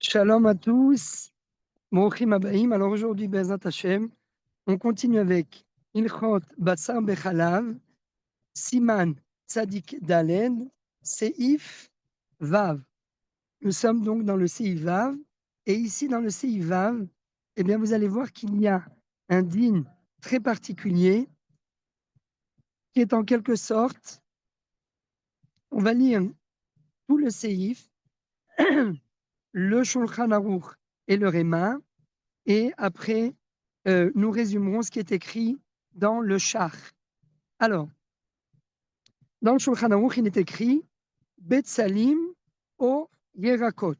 Shalom à tous, Brouchim Abaïm. Alors aujourd'hui, Bezat Hashem, on continue avec Ilchot Bassar Bechalav, Siman Tzadik Daled, Seif Vav. Nous sommes donc dans le Seif Vav, et ici dans le Seif Vav, eh bien vous allez voir qu'il y a un din très particulier qui est en quelque sorte, on va lire tout le Seif, le Shulchan Aruch et le Réma, et après, nous résumerons ce qui est écrit dans le Shach. Alors, dans le Shulchan Aruch, il est écrit Betsalim o Yerakot.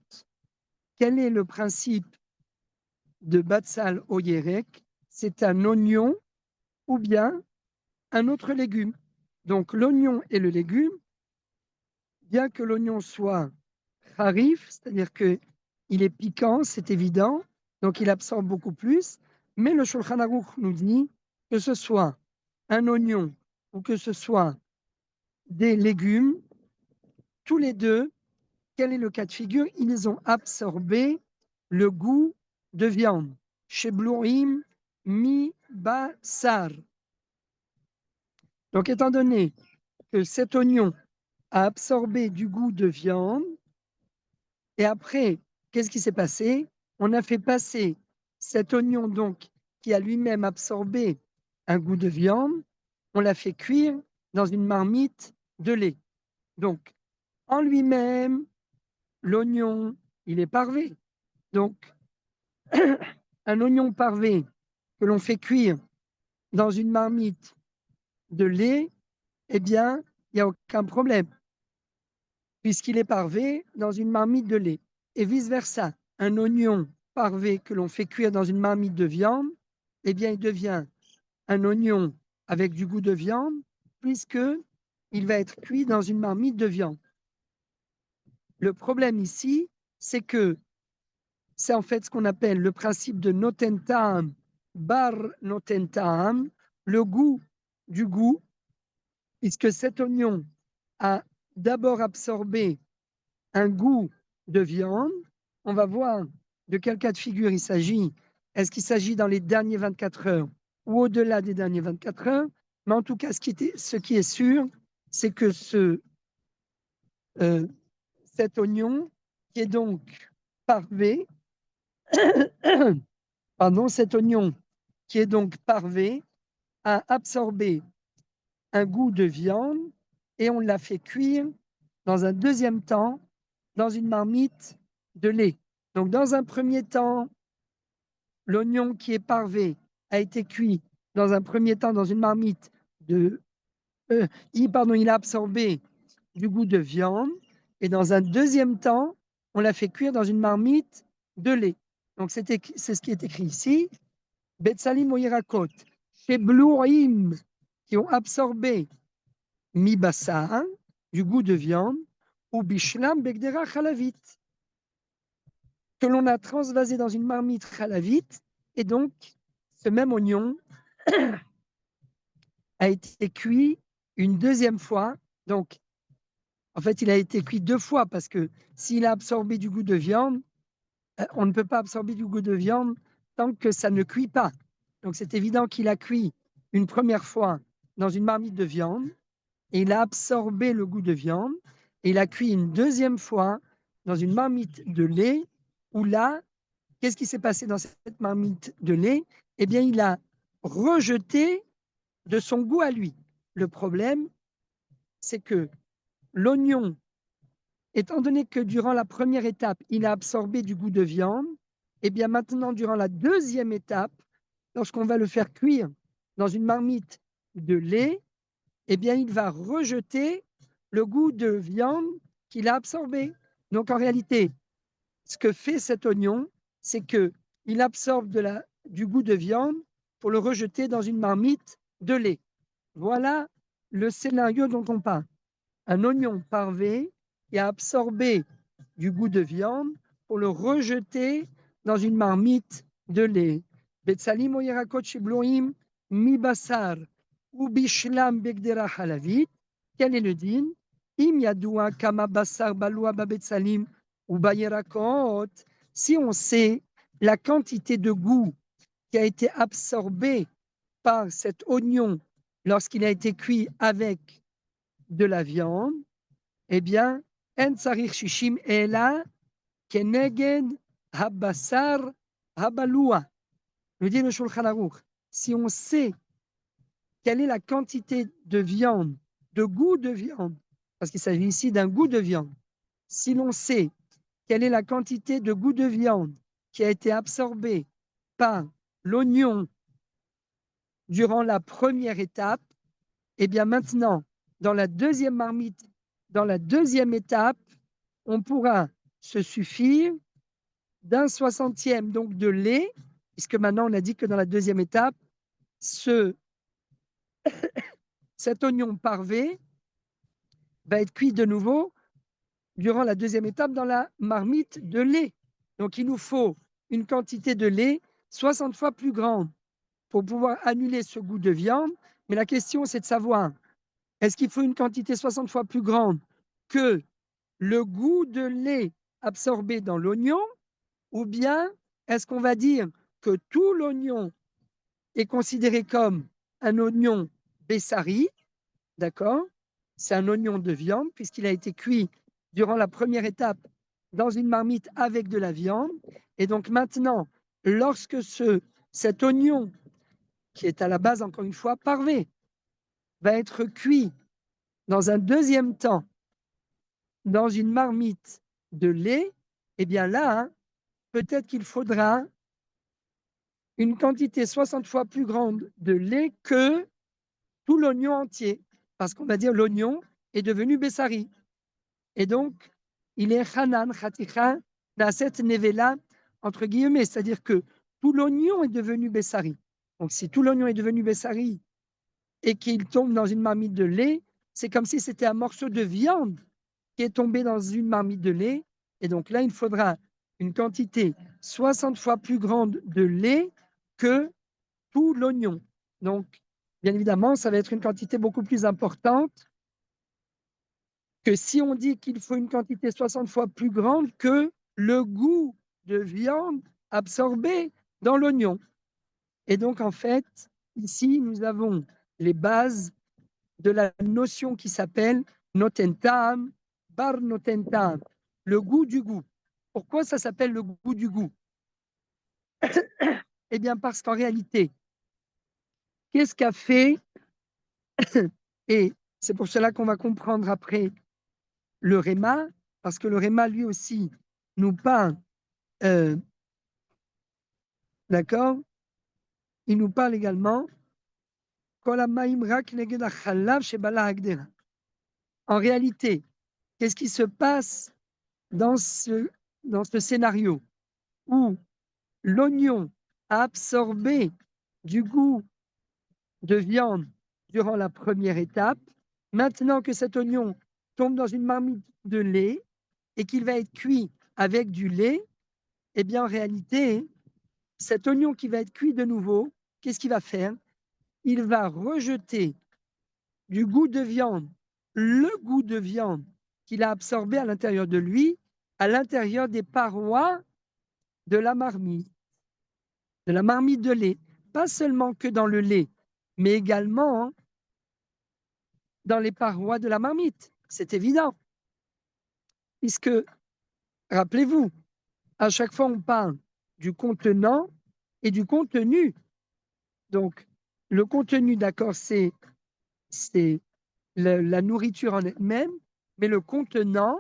Quel est le principe de Batsal au Yerek? C'est un oignon ou bien un autre légume. Donc, l'oignon et le légume, bien que l'oignon soit harif, c'est-à-dire qu'il est piquant, c'est évident, donc il absorbe beaucoup plus, mais le Shulchan Aruch nous dit que ce soit un oignon ou que ce soit des légumes, tous les deux, quel est le cas de figure? Ils ont absorbé le goût de viande. Sheblurim mi basar. Donc, étant donné que cet oignon a absorbé du goût de viande, et après, qu'est-ce qui s'est passé? On a fait passer cet oignon, donc, qui a lui-même absorbé un goût de viande, on l'a fait cuire dans une marmite de lait. Donc, en lui-même, l'oignon, il est parvé. Donc, un oignon parvé que l'on fait cuire dans une marmite de lait, eh bien, il n'y a aucun problème, puisqu'il est parvé dans une marmite de lait. Et vice-versa, un oignon parvé que l'on fait cuire dans une marmite de viande, eh bien, il devient un oignon avec du goût de viande, puisqu'il va être cuit dans une marmite de viande. Le problème ici, c'est que c'est en fait ce qu'on appelle le principe de notentam bar notentam, le goût du goût, puisque cet oignon a d'abord absorbé un goût de viande. On va voir de quel cas de figure il s'agit. Est-ce qu'il s'agit dans les dernières 24 heures ou au-delà des dernières 24 heures? Mais en tout cas, ce qui est sûr, c'est que cet oignon, qui est donc parvé, pardon, cet oignon qui est donc parvé, a absorbé un goût de viande et on l'a fait cuire dans un deuxième temps dans une marmite de lait. Donc, dans un premier temps, l'oignon qui est parvé a été cuit dans un premier temps dans une marmite de... il a absorbé du goût de viande et dans un deuxième temps, on l'a fait cuire dans une marmite de lait. Donc, c'est ce qui est écrit ici. Betsalim o Yerakot, Sheblurim, qui ont absorbé mi bassar, du goût de viande, ou bishlam begdera chalavit, que l'on a transvasé dans une marmite chalavite, et donc ce même oignon a été cuit une deuxième fois. Donc, en fait, il a été cuit deux fois parce que s'il a absorbé du goût de viande, on ne peut pas absorber du goût de viande tant que ça ne cuit pas. Donc, c'est évident qu'il a cuit une première fois dans une marmite de viande et il a absorbé le goût de viande et il a cuit une deuxième fois dans une marmite de lait où là, qu'est-ce qui s'est passé dans cette marmite de lait? Eh bien, il a rejeté de son goût à lui. Le problème, c'est que l'oignon, étant donné que durant la première étape, il a absorbé du goût de viande, eh bien maintenant, durant la deuxième étape, lorsqu'on va le faire cuire dans une marmite de lait, eh bien, il va rejeter le goût de viande qu'il a absorbé. Donc, en réalité, ce que fait cet oignon, c'est qu'il absorbe du goût de viande pour le rejeter dans une marmite de lait. Voilà le scénario dont on parle. Un oignon parvé qui a absorbé du goût de viande pour le rejeter dans une marmite de lait. Betsalim o Yerakot Sheblurim mi basar ou bishlam begdera halavit. Quel est le din? Im yadoua kama basar baloua babetsalim ou bayerakot Si on sait la quantité de goût qui a été absorbée par cet oignon lorsqu'il a été cuit avec de la viande, eh bien, en tsarich shishim ela keneged habasar habalua. Nous dit le Shulchan Aruch. Si on sait quelle est la quantité de viande, de goût de viande, parce qu'il s'agit ici d'un goût de viande, si l'on sait quelle est la quantité de goût de viande qui a été absorbée par l'oignon durant la première étape, et bien maintenant, dans la deuxième marmite, dans la deuxième étape, on pourra se suffire d'un 60e donc de lait, puisque maintenant on a dit que dans la deuxième étape, cet oignon parvé va être cuit de nouveau durant la deuxième étape dans la marmite de lait. Donc il nous faut une quantité de lait 60 fois plus grande pour pouvoir annuler ce goût de viande. Mais la question, c'est de savoir, est-ce qu'il faut une quantité 60 fois plus grande que le goût de lait absorbé dans l'oignon, ou bien est-ce qu'on va dire que tout l'oignon est considéré comme un oignon Bessari, d'accord? C'est un oignon de viande puisqu'il a été cuit durant la première étape dans une marmite avec de la viande. Et donc maintenant, lorsque cet oignon, qui est à la base, encore une fois, parvé, va être cuit dans un deuxième temps dans une marmite de lait, eh bien là, hein, peut-être qu'il faudra une quantité 60 fois plus grande de lait que tout l'oignon entier, parce qu'on va dire l'oignon est devenu Bessari. Et donc, il est Hanan, Khaticha, Naset, Nevela, entre guillemets, c'est-à-dire que tout l'oignon est devenu Bessari. Donc, si tout l'oignon est devenu Bessari et qu'il tombe dans une marmite de lait, c'est comme si c'était un morceau de viande qui est tombé dans une marmite de lait. Et donc là, il faudra une quantité 60 fois plus grande de lait que tout l'oignon. Donc, bien évidemment, ça va être une quantité beaucoup plus importante que si on dit qu'il faut une quantité 60 fois plus grande que le goût de viande absorbé dans l'oignon. Et donc, en fait, ici, nous avons les bases de la notion qui s'appelle notentam, bar notentam, le goût du goût. Pourquoi ça s'appelle le goût du goût? Eh bien, parce qu'en réalité, qu'est-ce qu'a fait, et c'est pour cela qu'on va comprendre après le Réma, parce que le Réma, lui aussi, nous parle, d'accord? Il nous parle également, en réalité, qu'est-ce qui se passe dans ce scénario où l'oignon a absorbé du goût de viande durant la première étape? Maintenant que cet oignon tombe dans une marmite de lait et qu'il va être cuit avec du lait, eh bien en réalité, cet oignon qui va être cuit de nouveau, qu'est-ce qu'il va faire? Il va rejeter du goût de viande, le goût de viande qu'il a absorbé à l'intérieur de lui, à l'intérieur des parois de la marmite de lait. Pas seulement que dans le lait, mais également dans les parois de la marmite. C'est évident. Puisque, rappelez-vous, à chaque fois on parle du contenant et du contenu. Donc, le contenu, d'accord, c'est la nourriture en elle-même, mais le contenant,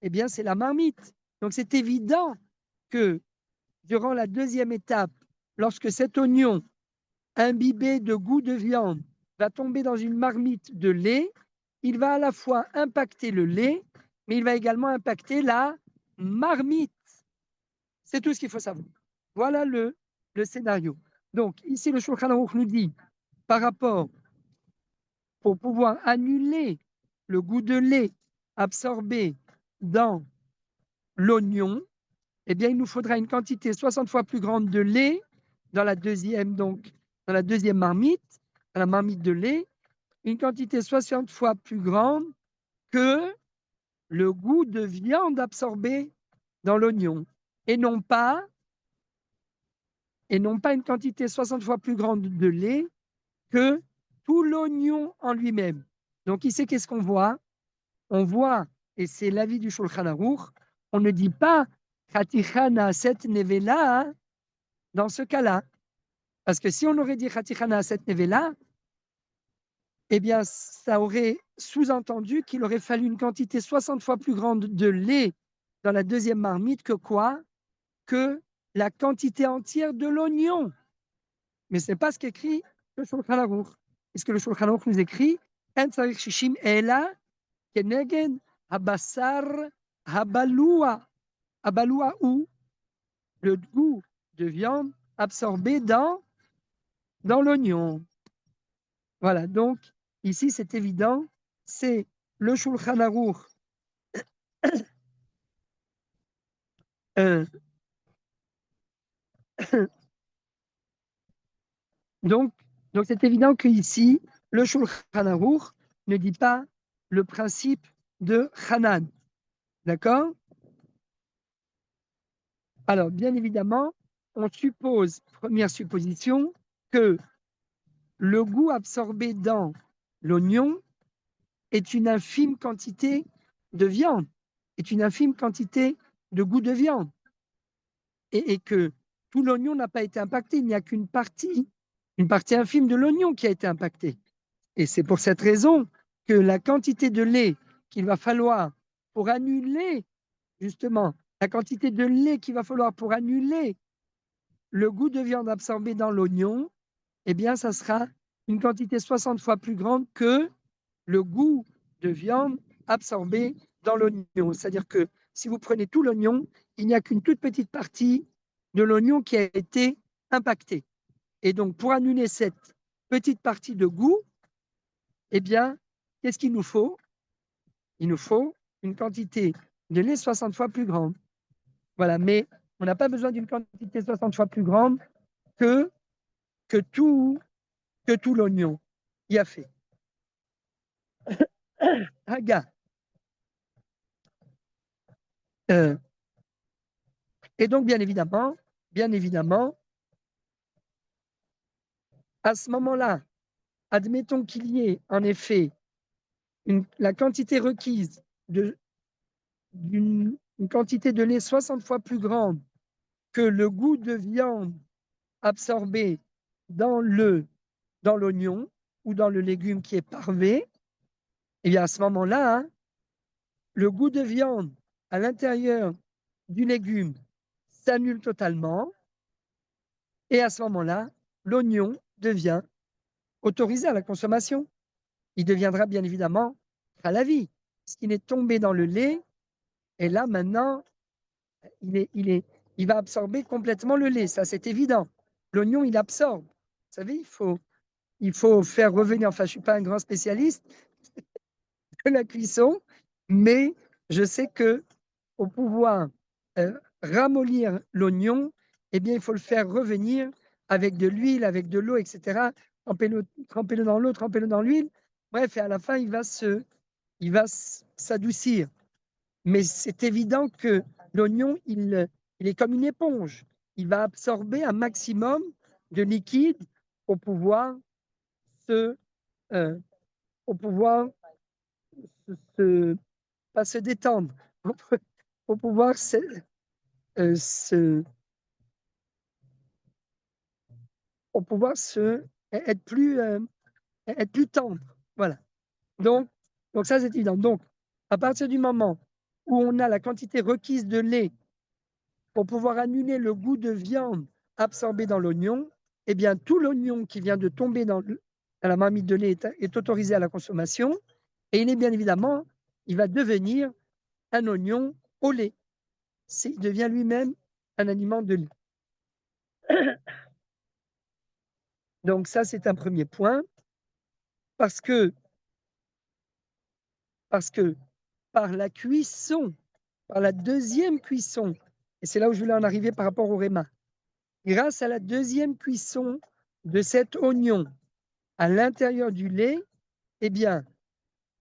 eh bien, c'est la marmite. Donc, c'est évident que durant la deuxième étape, lorsque cet oignon imbibé de goût de viande va tomber dans une marmite de lait, il va à la fois impacter le lait, mais il va également impacter la marmite. C'est tout ce qu'il faut savoir. Voilà le scénario. Donc, ici, le Shulchan Aruch nous dit, par rapport, pour pouvoir annuler le goût de lait absorbé dans l'oignon, eh bien, il nous faudra une quantité 60 fois plus grande de lait dans la deuxième, donc, dans la deuxième marmite, dans la marmite de lait, une quantité 60 fois plus grande que le goût de viande absorbé dans l'oignon. et non pas une quantité 60 fois plus grande de lait que tout l'oignon en lui-même. Donc ici, qu'est-ce qu'on voit? On voit, et c'est l'avis du Shulchan Aruch, on ne dit pas Chaticha naaset nevela dans ce cas-là. Parce que si on aurait dit Chaticha naaset nevela, eh bien, ça aurait sous-entendu qu'il aurait fallu une quantité 60 fois plus grande de lait dans la deuxième marmite que quoi? Que la quantité entière de l'oignon. Mais ce n'est pas ce qu'écrit le Shulchan Aruch. Puisque le Shulchan Aruch nous écrit En tzarich shishim ela keneged habasar habalua. Habalua ou le goût de viande absorbé dans l'oignon. Voilà, donc ici c'est évident, c'est le Shulchan Aruch donc c'est évident qu'ici, le Shulchan Aruch ne dit pas le principe de Hanan. D'accord? Alors, bien évidemment, on suppose, première supposition, que le goût absorbé dans l'oignon est une infime quantité de viande, est une infime quantité de goût de viande, et que tout l'oignon n'a pas été impacté, il n'y a qu'une partie infime de l'oignon qui a été impactée. Et c'est pour cette raison que la quantité de lait qu'il va falloir pour annuler, justement, la quantité de lait qu'il va falloir pour annuler le goût de viande absorbé dans l'oignon, eh bien, ça sera une quantité 60 fois plus grande que le goût de viande absorbé dans l'oignon. C'est-à-dire que si vous prenez tout l'oignon, il n'y a qu'une toute petite partie de l'oignon qui a été impactée. Et donc, pour annuler cette petite partie de goût, eh bien, qu'est-ce qu'il nous faut? Il nous faut une quantité de lait 60 fois plus grande. Voilà, mais on n'a pas besoin d'une quantité 60 fois plus grande que, que tout, l'oignon y a fait. Haga. Et donc, bien évidemment, à ce moment-là, admettons qu'il y ait en effet la quantité requise d'une quantité de lait 60 fois plus grande que le goût de viande absorbé dans l'oignon ou dans le légume qui est parvé, et bien à ce moment-là, hein, le goût de viande à l'intérieur du légume s'annule totalement, et à ce moment-là, l'oignon devient autorisé à la consommation. Il deviendra bien évidemment à la vie, puisqu'il est tombé dans le lait, et là maintenant, il va absorber complètement le lait, ça c'est évident. L'oignon, il absorbe. Vous savez, il faut faire revenir, enfin je ne suis pas un grand spécialiste de la cuisson, mais je sais que pour pouvoir ramollir l'oignon, eh bien il faut le faire revenir avec de l'huile, avec de l'eau, etc. Trempez-le dans l'eau, trempez-le dans l'huile. Bref, et à la fin, il va s'adoucir. Mais c'est évident que l'oignon, il est comme une éponge. Il va absorber un maximum de liquide pour pouvoir se, euh, pour pouvoir pas se détendre, pour pouvoir être plus tendre. Voilà. Donc ça, c'est évident. Donc, à partir du moment où on a la quantité requise de lait pour pouvoir annuler le goût de viande absorbé dans l'oignon, eh bien, tout l'oignon qui vient de tomber dans la marmite de lait est autorisé à la consommation, et il est bien évidemment, il va devenir un oignon au lait. Il devient lui-même un aliment de lait. Donc ça, c'est un premier point, parce que par la cuisson, par la deuxième cuisson, et c'est là où je voulais en arriver par rapport au réma, grâce à la deuxième cuisson de cet oignon à l'intérieur du lait, eh bien,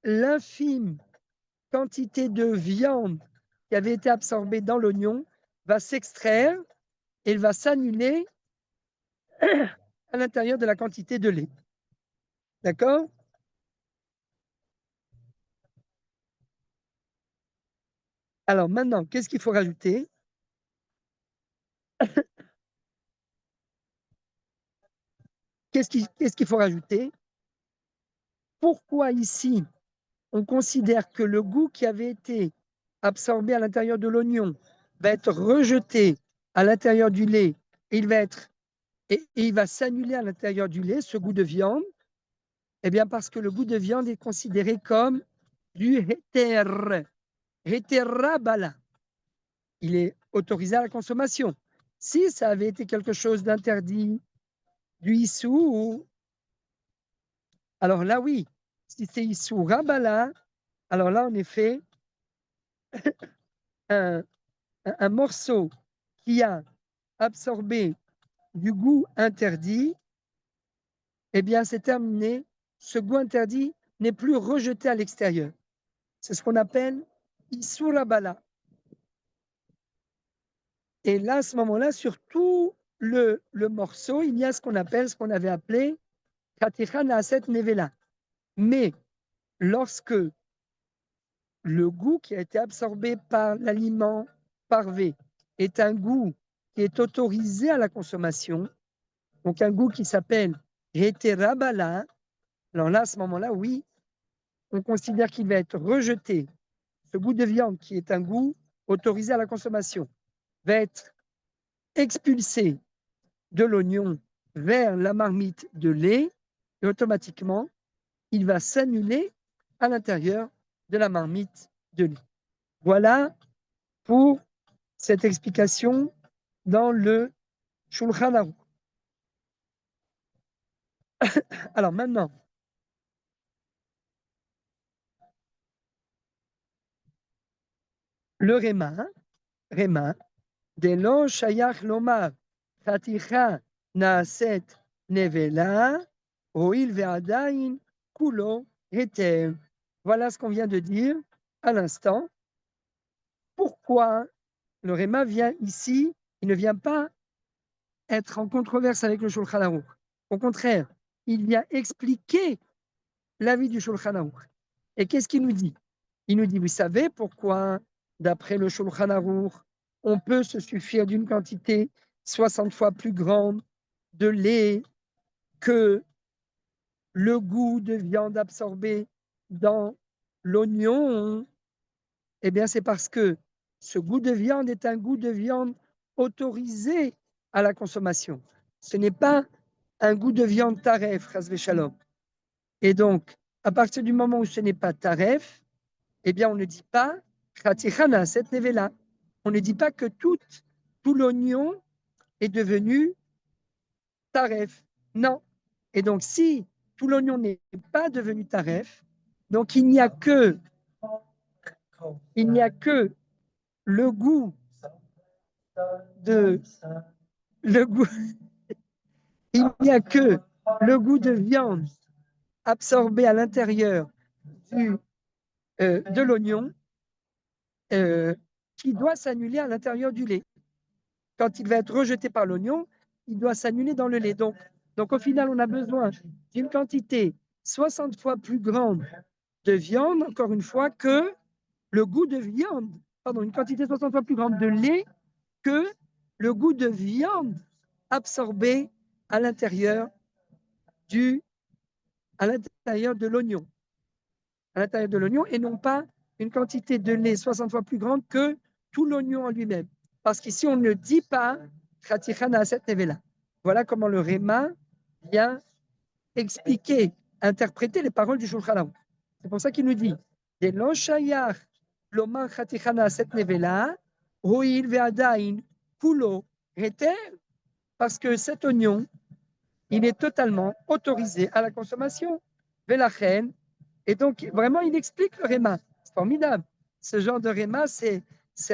l'infime quantité de viande qui avait été absorbée dans l'oignon va s'extraire et il va s'annuler à l'intérieur de la quantité de lait. D'accord? Alors maintenant, qu'est-ce qu'il faut rajouter? Qu'est-ce qu'il faut rajouter? Pourquoi ici, on considère que le goût qui avait été absorbé à l'intérieur de l'oignon va être rejeté à l'intérieur du lait, et il va s'annuler à l'intérieur du lait, ce goût de viande? Eh bien, parce que le goût de viande est considéré comme du héter, héterabala. Il est autorisé à la consommation. Si ça avait été quelque chose d'interdit, du issou, alors là, oui. Si c'est issou rabala, alors là, en effet, un, un morceau qui a absorbé du goût interdit, eh bien, c'est terminé. Ce goût interdit n'est plus rejeté à l'extérieur. C'est ce qu'on appelle issou rabala. Et là, à ce moment-là, sur tout le morceau, il y a ce qu'on avait appelé Katicha Naaset Nevela. Mais lorsque le goût qui a été absorbé par l'aliment parvé est un goût qui est autorisé à la consommation, donc un goût qui s'appelle Heterabala, alors là, à ce moment-là, oui, on considère qu'il va être rejeté. Ce goût de viande, qui est un goût autorisé à la consommation, va être expulsé de l'oignon vers la marmite de lait, et automatiquement, il va s'annuler à l'intérieur de la marmite de lait. Voilà pour cette explication dans le Shulchan Aruch. Alors maintenant, le Réma, Delo Shayach Lomar, Chaticha Naaset Nevela, Oil Ve'adain, Kulo Heter. Voilà ce qu'on vient de dire à l'instant. Pourquoi le Réma vient ici? Il ne vient pas être en controverse avec le Shulchan Aruch. Au contraire, il vient expliquer l'avis du Shulchan Aruch. Et qu'est-ce qu'il nous dit? Il nous dit, vous savez pourquoi, d'après le Shulchan Aruch, on peut se suffire d'une quantité 60 fois plus grande de lait que le goût de viande absorbé dans l'oignon? Eh bien, c'est parce que ce goût de viande est un goût de viande autorisé à la consommation. Ce n'est pas un goût de viande taref, chas v'shalom. Et donc, à partir du moment où ce n'est pas taref, eh bien, on ne dit pas chatichana, cette nevela. On ne dit pas que tout l'oignon est devenu taref. Non. Et donc, si tout l'oignon n'est pas devenu taref, donc il n'y a que le goût de le goût, il n'y a que le goût de viande absorbé à l'intérieur de l'oignon qui doit s'annuler à l'intérieur du lait. Quand il va être rejeté par l'oignon, il doit s'annuler dans le lait. Donc au final, on a besoin d'une quantité 60 fois plus grande de viande, encore une fois, que le goût de viande, pardon, une quantité 60 fois plus grande de lait que le goût de viande absorbé à l'intérieur de l'oignon. À l'intérieur de l'oignon, et non pas une quantité de lait 60 fois plus grande que tout l'oignon en lui-même. Parce qu'ici, on ne dit pas voilà comment le Réma vient expliquer, interpréter les paroles du Shulchan Aruch. C'est pour ça qu'il nous dit parce que cet oignon, il est totalement autorisé à la consommation. Et donc, vraiment, il explique le Réma. C'est formidable. Ce genre de Réma, c'est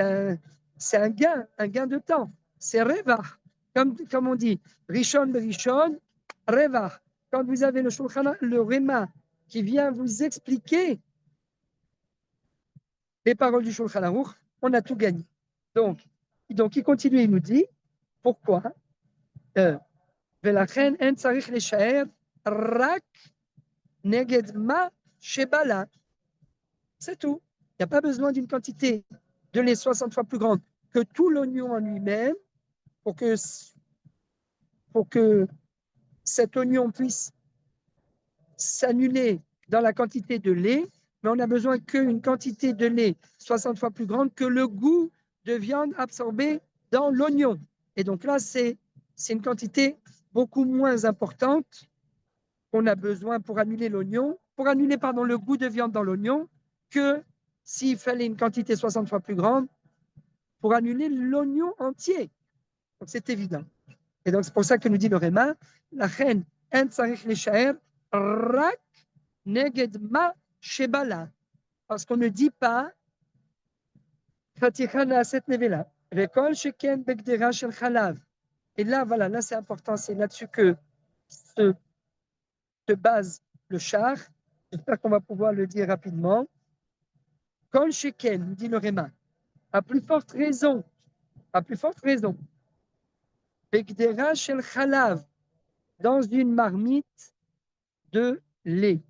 un gain de temps. C'est Reva. Comme on dit, Rishon Rishon, Reva. Quand vous avez le Réma qui vient vous expliquer les paroles du Shulchan Aruch, on a tout gagné. Donc, Donc, il continue, il nous dit, pourquoi ולכן אין צריך להישאר רק נגד מה שבא לה. C'est tout. Il n'y a pas besoin d'une quantité de lait 60 fois plus grande que tout l'oignon en lui-même pour que cet oignon puisse s'annuler dans la quantité de lait, mais on n'a besoin qu'une quantité de lait 60 fois plus grande que le goût de viande absorbé dans l'oignon. Et donc là, c'est une quantité beaucoup moins importante qu'on a besoin pour annuler l'oignon, pour annuler pardon, le goût de viande dans l'oignon, que s'il fallait une quantité 60 fois plus grande pour annuler l'oignon entier. Donc c'est évident. Et donc c'est pour ça que nous dit le Réma, la reine en tsarich l'ishaer rak neged ma shebala. Parce qu'on ne dit pas Fatiha naaset nevela. Vekol sheken begdera shel chalav. Et là, voilà, là c'est important, c'est là-dessus que se base le char. J'espère qu'on va pouvoir le dire rapidement. Kol sheken, dit le Réma, à plus forte raison, begdera shel chalav, dans une marmite de lait.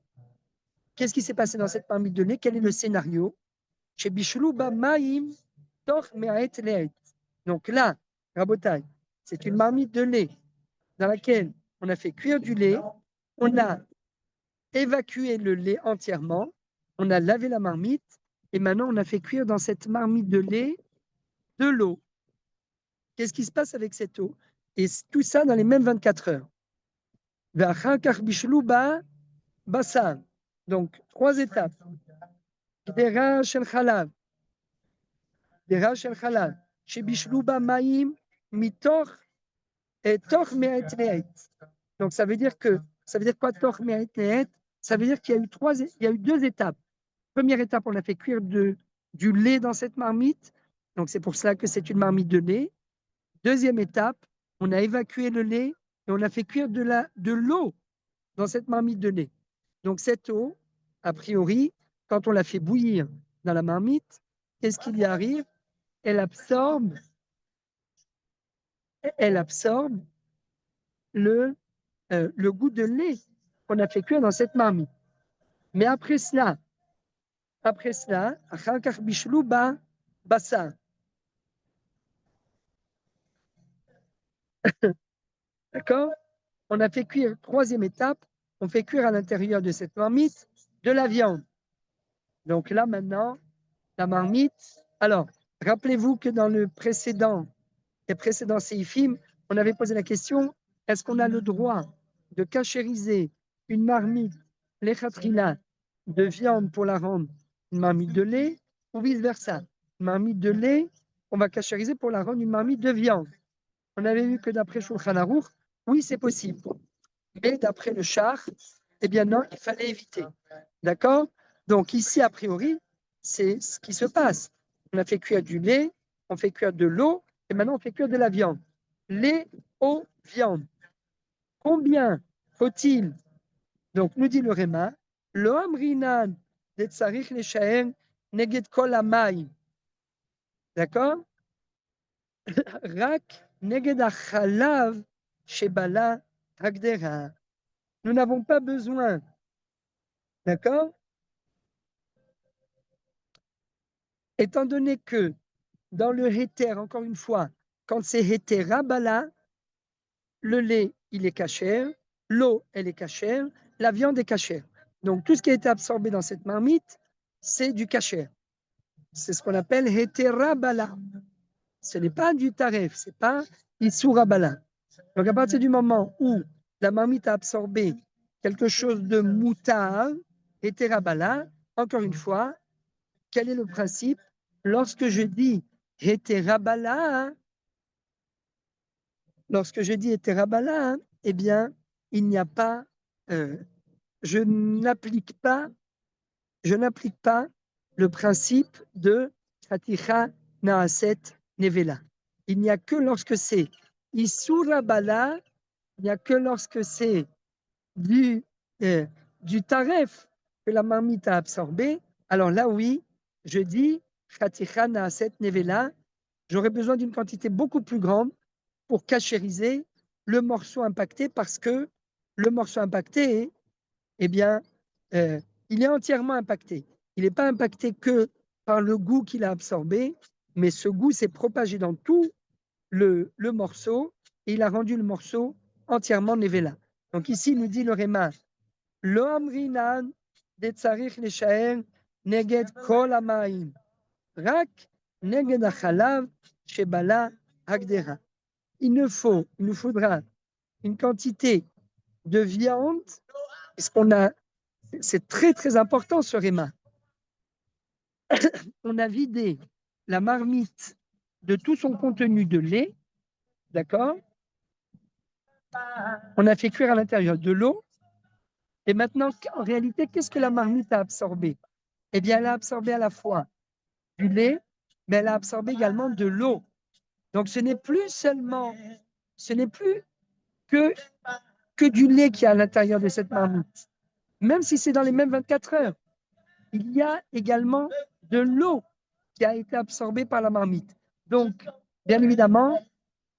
Qu'est-ce qui s'est passé dans cette marmite de lait? Quel est le scénario? Chez Bishlouba Maïm, Toch Meaet Leet. Donc là, Rabotai, c'est une marmite de lait dans laquelle on a fait cuire du lait, on a évacué le lait entièrement, on a lavé la marmite, et maintenant on a fait cuire dans cette marmite de lait de l'eau. Qu'est-ce qui se passe avec cette eau? Et tout ça dans les mêmes 24 heures. Donc, 3 étapes. Gdera shel chalav. Gdera shel chalav. Shebishlu ba maim mitoch et toch me'et le'et. Donc, ça veut dire quoi, toch me'et le'et? Ça veut dire qu'il y a eu 2 étapes. Première étape, on a fait cuire du lait dans cette marmite. Donc, c'est pour cela que c'est une marmite de lait. Deuxième étape, on a évacué le lait et on a fait cuire de l'eau dans cette marmite de lait. Donc cette eau, a priori, quand on la fait bouillir dans la marmite, qu'est-ce qu'il y arrive? Elle absorbe le goût de lait qu'on a fait cuire dans cette marmite. Mais après cela, bassa. D'accord? On a fait cuire, troisième étape, on fait cuire à l'intérieur de cette marmite de la viande. Donc là, maintenant, la marmite. Alors, rappelez-vous que dans les précédents séifim, on avait posé la question, est-ce qu'on a le droit de cachériser une marmite, lechatrila, de viande pour la rendre une marmite de lait, ou vice-versa? Une marmite de lait, on va cachériser pour la rendre une marmite de viande. On avait vu que d'après Shulchan Aruch, oui, c'est possible. Mais d'après le char, eh bien non, il fallait éviter. D'accord? Donc ici, a priori, c'est ce qui se passe. On a fait cuire du lait, on fait cuire de l'eau, et maintenant on fait cuire de la viande. Lait, eau, viande. Combien faut-il? Donc nous dit le Réma, lo amrinan de tsarich leshaen neged kol hamayim. D'accord? Rak neged achalav shebala hagdera. Nous n'avons pas besoin, d'accord? Étant donné que dans le héter, encore une fois, quand c'est héter rabala, le lait, il est cachère, l'eau, elle est cachère, la viande est cachère. Donc tout ce qui a été absorbé dans cette marmite, c'est du cachère. C'est ce qu'on appelle héter rabala. Ce n'est pas du taref, ce n'est pas issur rabala. Donc à partir du moment où la marmite a absorbé quelque chose de moutar, héter rabala, encore une fois, quel est le principe? Lorsque je dis hétérabala, eh bien, il n'y a pas, je n'applique pas le principe de Fatiha Naaset Nevela. Il n'y a que lorsque c'est Isurabala, il n'y a que lorsque c'est du taref que la marmite a absorbé. Alors là, oui, je dis Fatiha Naaset Nevela, j'aurais besoin d'une quantité beaucoup plus grande pour cachériser le morceau impacté parce que le morceau impacté, eh bien, il est entièrement impacté. Il n'est pas impacté que par le goût qu'il a absorbé, mais ce goût s'est propagé dans tout le morceau et il a rendu le morceau entièrement névéla. Donc ici, il nous dit le Réma, Lo amrinan de tsarich leshaer neged kol hamaim, rak neged hachalav shebala hagdera. Il nous faudra une quantité de viande, c'est très très important ce Réma. On a vidé la marmite de tout son contenu de lait, d'accord? On a fait cuire à l'intérieur de l'eau. Et maintenant, en réalité, qu'est-ce que la marmite a absorbé? Eh bien, elle a absorbé à la fois du lait, mais elle a absorbé également de l'eau. Donc, ce n'est plus que, que du lait qui est à l'intérieur de cette marmite. Même si c'est dans les mêmes 24 heures, il y a également de l'eau qui a été absorbée par la marmite. Donc, bien évidemment,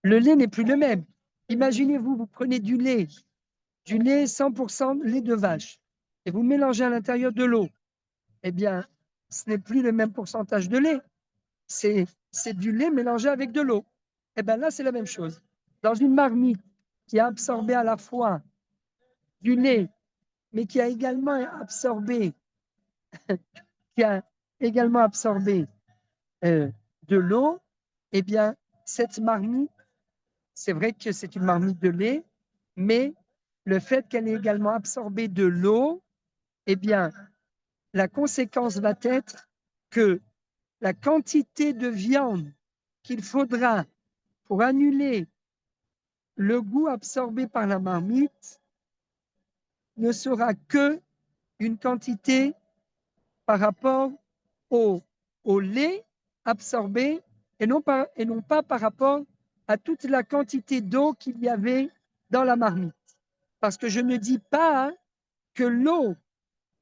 le lait n'est plus le même. Imaginez-vous, vous prenez du lait 100% lait de vache, et vous mélangez à l'intérieur de l'eau. Eh bien, ce n'est plus le même pourcentage de lait. C'est du lait mélangé avec de l'eau. Eh bien là, c'est la même chose. Dans une marmite qui a absorbé à la fois du lait, mais qui a également absorbé, qui a également absorbé de l'eau, eh bien, cette marmite, c'est vrai que c'est une marmite de lait, mais le fait qu'elle ait également absorbé de l'eau, eh bien, la conséquence va être que la quantité de viande qu'il faudra pour annuler le goût absorbé par la marmite ne sera que une quantité par rapport au, au lait absorbé et non pas par rapport à toute la quantité d'eau qu'il y avait dans la marmite. Parce que je ne dis pas que l'eau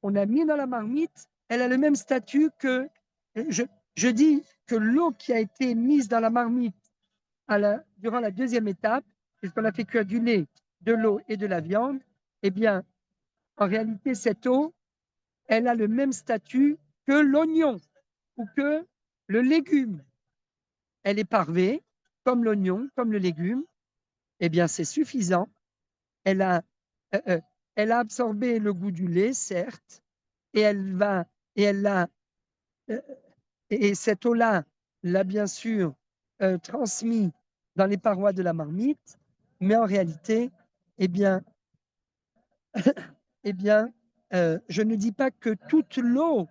qu'on a mis dans la marmite, elle a le même statut que... Je dis que l'eau qui a été mise dans la marmite durant la deuxième étape, puisqu'on a fait cuire du lait, de l'eau et de la viande, eh bien, en réalité, cette eau, elle a le même statut que l'oignon ou que le légume. Elle est parvée, comme l'oignon, comme le légume, eh bien, c'est suffisant. Elle a, euh, euh, elle a absorbé le goût du lait, certes, et elle a, euh, et cette eau-là l'a bien sûr transmis dans les parois de la marmite, mais en réalité, eh bien, eh bien je ne dis pas que toute l'eau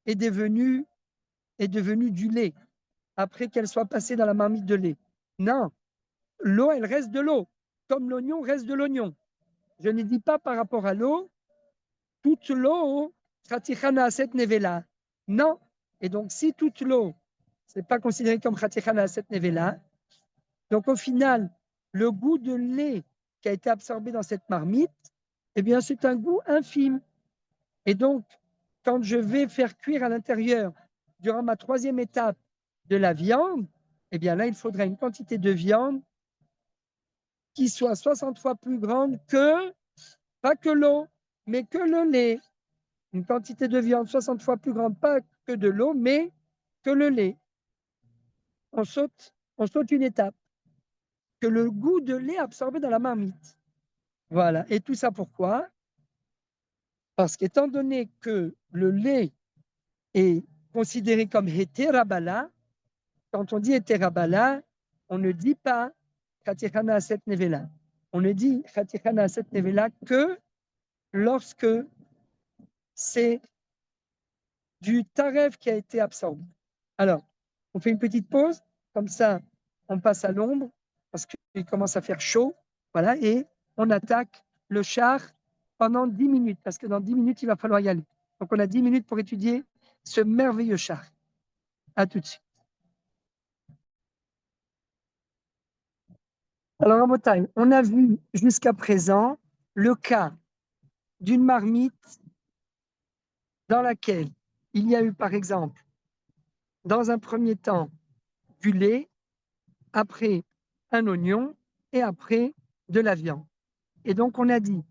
est devenue du lait après qu'elle soit passée dans la marmite de lait. Non, l'eau, elle reste de l'eau, comme l'oignon reste de l'oignon. Je ne dis pas par rapport à l'eau, toute l'eau, Khatichana Aset Nevela. Non. Et donc, si toute l'eau, ce n'est pas considéré comme Khatichana Aset Nevela, donc au final, le goût de lait qui a été absorbé dans cette marmite, eh bien, c'est un goût infime. Et donc, quand je vais faire cuire à l'intérieur, durant ma troisième étape, de la viande, eh bien là, il faudra une quantité de viande qui soit 60 fois plus grande que, pas que l'eau, mais que le lait. Une quantité de viande 60 fois plus grande, pas que de l'eau, mais que le lait. On saute une étape, que le goût de lait absorbé dans la marmite. Voilà. Et tout ça pourquoi? Parce qu'étant donné que le lait est considéré comme hétérabala, quand on dit hétérabala, on ne dit pas Khatichana Aset Nevela. On ne dit Khatichana Aset Nevela que lorsque c'est du taref qui a été absorbé. Alors, on fait une petite pause, comme ça, on passe à l'ombre, parce qu'il commence à faire chaud, voilà, et on attaque le char pendant 10 minutes, parce que dans 10 minutes, il va falloir y aller. Donc, on a 10 minutes pour étudier ce merveilleux char. À tout de suite. Alors, en Bretagne, on a vu jusqu'à présent le cas d'une marmite dans laquelle il y a eu, par exemple, dans un premier temps, du lait, après un oignon et après de la viande. Et donc on a dit,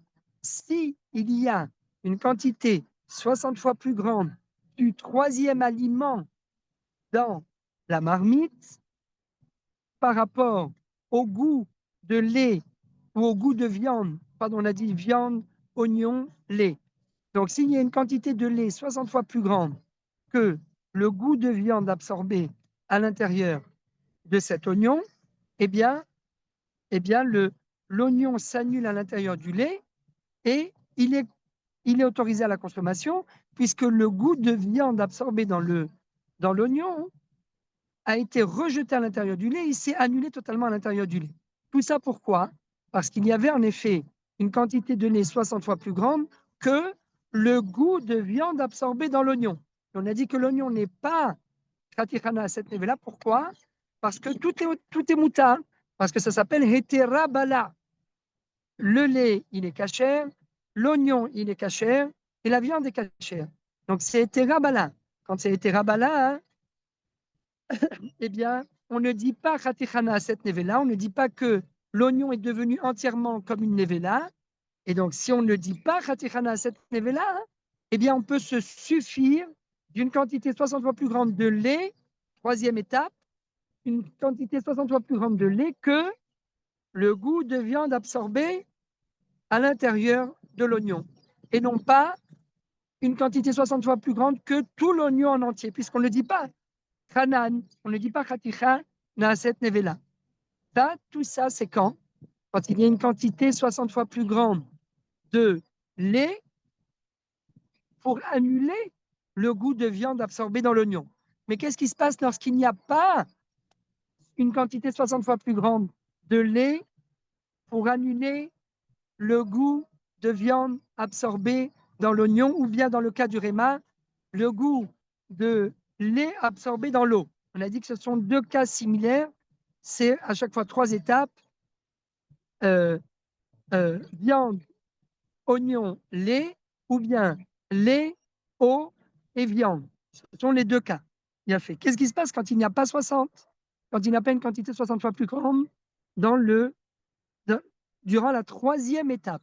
si il y a une quantité 60 fois plus grande du troisième aliment dans la marmite par rapport au goût de lait ou au goût de viande, pardon, on a dit viande, oignon, lait. Donc s'il y a une quantité de lait 60 fois plus grande que le goût de viande absorbé à l'intérieur de cet oignon, eh bien, l'oignon s'annule à l'intérieur du lait et il est autorisé à la consommation puisque le goût de viande absorbé dans l'oignon a été rejeté à l'intérieur du lait, il s'est annulé totalement à l'intérieur du lait. Tout ça pourquoi? Parce qu'il y avait en effet une quantité de lait 60 fois plus grande que le goût de viande absorbé dans l'oignon. On a dit que l'oignon n'est pas Khatichana à cette neve-là. Pourquoi? Parce que tout est moutarde, parce que ça s'appelle Heterabala. Le lait, il est cachère, l'oignon, il est cachère, et la viande est cachère. Donc c'est Heterabala. Quand c'est Heterabala, hein, eh bien, on ne dit pas Khatichana à cette neve-là, on ne dit pas que l'oignon est devenu entièrement comme une neve-là. Et donc, si on ne dit pas Khatichana à cette neve-là, hein, eh bien, on peut se suffire d'une quantité 60 fois plus grande de lait, troisième étape, une quantité 60 fois plus grande de lait que le goût de viande absorbé à l'intérieur de l'oignon. Et non pas une quantité 60 fois plus grande que tout l'oignon en entier, puisqu'on ne dit pas Hanan, on ne dit pas Khaticha Naaset Nevela. Ça, tout ça, c'est quand? Quand il y a une quantité 60 fois plus grande de lait pour annuler le goût de viande absorbé dans l'oignon. Mais qu'est-ce qui se passe lorsqu'il n'y a pas une quantité 60 fois plus grande de lait pour annuler le goût de viande absorbé dans l'oignon ou bien dans le cas du réma, le goût de lait absorbé dans l'eau? On a dit que ce sont deux cas similaires. C'est à chaque fois trois étapes. Viande, oignon, lait, ou bien lait, eau et viande. Ce sont les deux cas. Bien fait. Qu'est-ce qui se passe quand il n'y a pas 60? Quand il n'y a pas une quantité 60 fois plus grande dans durant la troisième étape?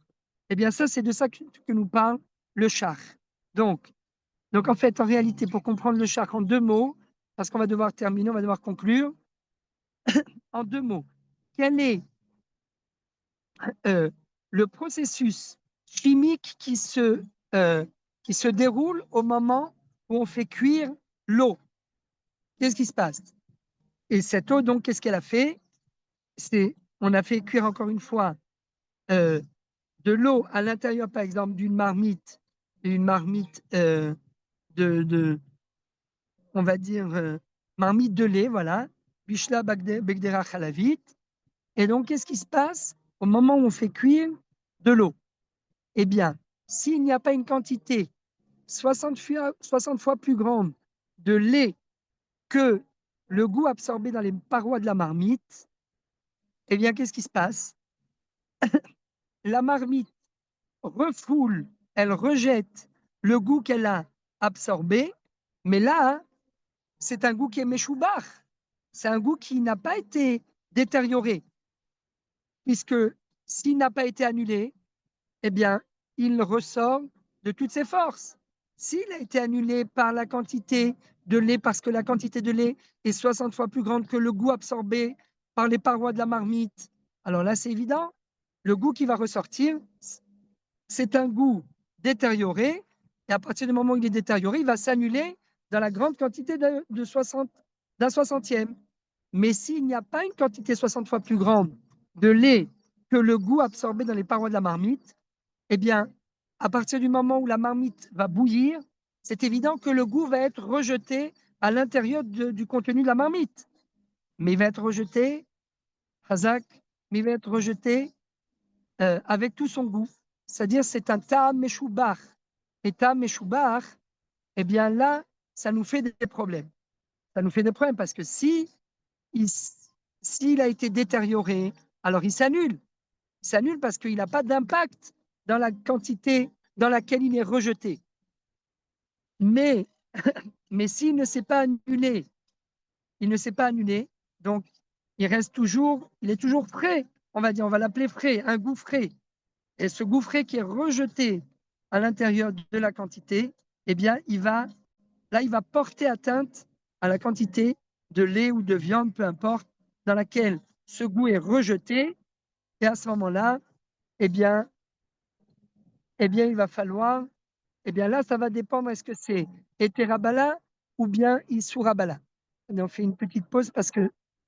Eh bien, ça, c'est de ça que nous parle le char. Donc, en fait, en réalité, pour comprendre le char en deux mots, parce qu'on va devoir terminer, on va devoir conclure, en deux mots, quel est le processus chimique qui se déroule au moment où on fait cuire l'eau? Qu'est-ce qui se passe? Et cette eau, donc, qu'est-ce qu'elle a fait? On a fait cuire encore une fois de l'eau à l'intérieur, par exemple, d'une marmite on va dire, marmite de lait, voilà, Bishla Begdera Chalavit. Et donc, qu'est-ce qui se passe au moment où on fait cuire de l'eau? Eh bien, s'il n'y a pas une quantité 60 fois plus grande de lait que le goût absorbé dans les parois de la marmite, eh bien, qu'est-ce qui se passe? La marmite refoule, elle rejette le goût qu'elle a absorbé, mais là, hein, c'est un goût qui est méchoubar. C'est un goût qui n'a pas été détérioré, puisque s'il n'a pas été annulé, eh bien, il ressort de toutes ses forces. S'il a été annulé par la quantité de lait, parce que la quantité de lait est 60 fois plus grande que le goût absorbé par les parois de la marmite, alors là, c'est évident, le goût qui va ressortir, c'est un goût détérioré, et à partir du moment où il est détérioré, il va s'annuler dans la grande quantité d'un 60e. Mais s'il n'y a pas une quantité 60 fois plus grande de lait que le goût absorbé dans les parois de la marmite, eh bien, à partir du moment où la marmite va bouillir, c'est évident que le goût va être rejeté à l'intérieur du contenu de la marmite. Mais il va être rejeté, Hazak, mais il va être rejeté avec tout son goût. C'est-à-dire, c'est un ta'am meshubach. Et ta'am meshubach, eh bien là, ça nous fait des problèmes. Ça nous fait des problèmes parce que s'il a été détérioré, alors il s'annule. Il s'annule parce qu'il n'a pas d'impact dans la quantité dans laquelle il est rejeté. Mais, mais s'il ne s'est pas annulé, donc il est toujours frais, on va dire, on va l'appeler frais, un goût frais. Et ce goût frais qui est rejeté à l'intérieur de la quantité, eh bien, il va porter atteinte à la quantité de lait ou de viande, peu importe, dans laquelle ce goût est rejeté. Et à ce moment-là, eh bien, il va falloir, eh bien là, ça va dépendre, est-ce que c'est Hétéra ou bien Issoura. Allez, on fait une petite pause parce que